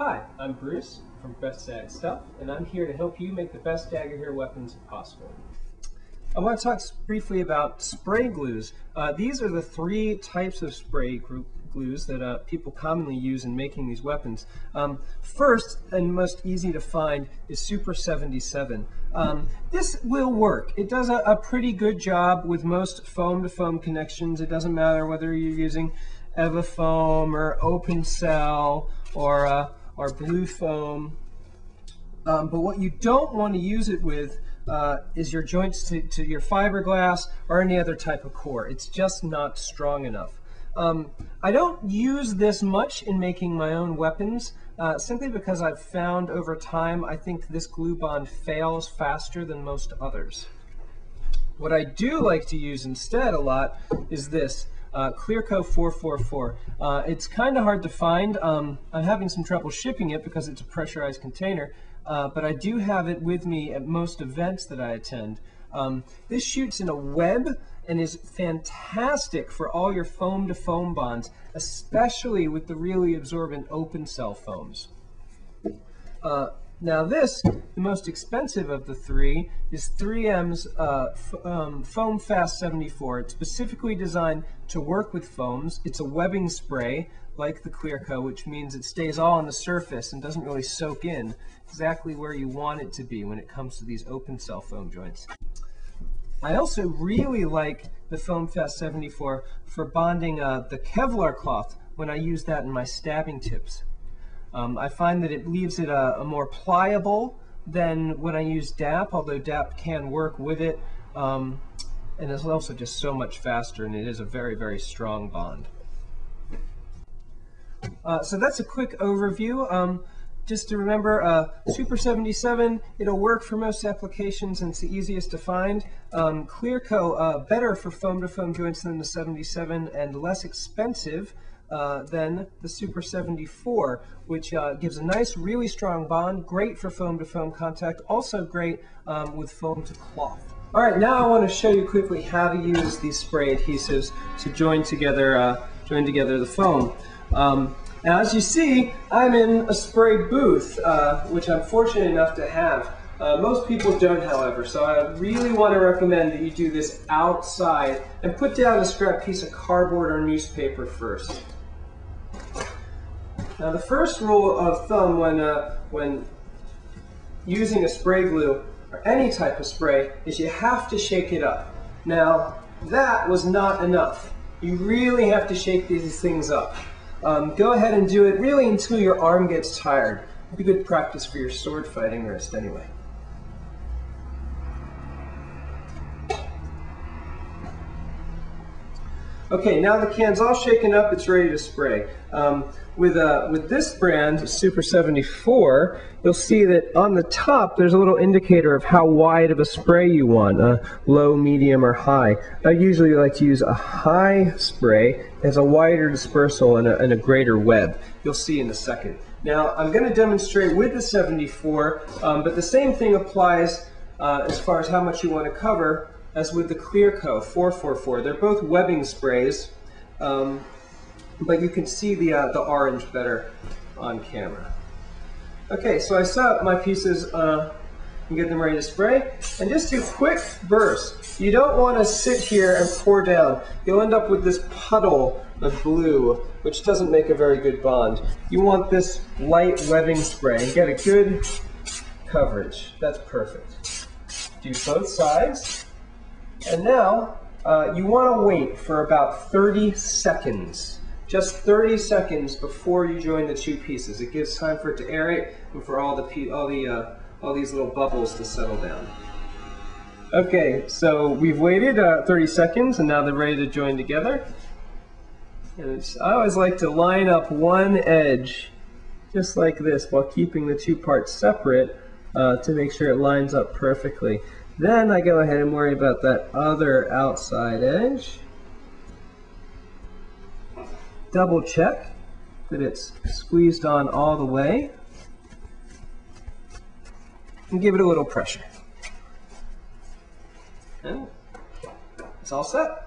Hi, I'm Bruce from Best Dag Stuff, and I'm here to help you make the best Dagorhir weapons possible. I want to talk briefly about spray glues. These are the three types of spray glues that people commonly use in making these weapons. First, and most easy to find, is Super 77. This will work. It does a pretty good job with most foam-to-foam connections. It doesn't matter whether you're using EvaFoam or Open Cell or Blue Foam. But what you don't want to use it with is your joints to your fiberglass or any other type of core. It's just not strong enough. I don't use this much in making my own weapons, simply because I've found over time I think this glue bond fails faster than most others. What I do like to use instead a lot is this. Clearco 444. It's kind of hard to find. I'm having some trouble shipping it because it's a pressurized container, but I do have it with me at most events that I attend. This shoots in a web and is fantastic for all your foam-to-foam bonds, especially with the really absorbent open cell foams. Now this, the most expensive of the three, is 3M's Foam Fast 74. It's specifically designed to work with foams. It's a webbing spray, like the Clearco, which means it stays all on the surface and doesn't really soak in exactly where you want it to be when it comes to these open cell foam joints. I also really like the Foam Fast 74 for bonding the Kevlar cloth when I use that in my stabbing tips. I find that it leaves it a more pliable than when I use DAP, although DAP can work with it, and it's also just so much faster, and it is a very, very strong bond. So that's a quick overview. Just to remember, Super 77, it'll work for most applications and it's the easiest to find. Clearco, better for foam-to-foam joints than the 77 and less expensive than the Super 74, which gives a nice, really strong bond, great for foam-to-foam contact, also great with foam-to-cloth. All right, now I want to show you quickly how to use these spray adhesives to join together the foam. Now, as you see, I'm in a spray booth, which I'm fortunate enough to have. Most people don't, however, so I really want to recommend that you do this outside and put down a scrap piece of cardboard or newspaper first. Now, the first rule of thumb when using a spray glue or any type of spray is you have to shake it up. Now, that was not enough. You really have to shake these things up. Go ahead and do it really until your arm gets tired. It'd be good practice for your sword fighting wrist anyway. Okay, now the can's all shaken up, it's ready to spray. With this brand, Super 74, you'll see that on the top there's a little indicator of how wide of a spray you want, low, medium, or high. I usually like to use a high spray. It has a wider dispersal and a greater web. You'll see in a second. Now, I'm going to demonstrate with the 74, but the same thing applies as far as how much you want to cover as with the Clearco 444. They're both webbing sprays, but you can see the orange better on camera. Okay, so I set up my pieces and get them ready to spray. And just do quick bursts. You don't want to sit here and pour down. You'll end up with this puddle of glue, which doesn't make a very good bond. You want this light webbing spray and get a good coverage. That's perfect. Do both sides. And now, you want to wait for about 30 seconds. Just 30 seconds before you join the two pieces. It gives time for it to aerate and for all these little bubbles to settle down. Okay, so we've waited 30 seconds and now they're ready to join together. And I always like to line up one edge just like this while keeping the two parts separate to make sure it lines up perfectly. Then I go ahead and worry about that other outside edge. Double check that it's squeezed on all the way. And give it a little pressure. And it's all set.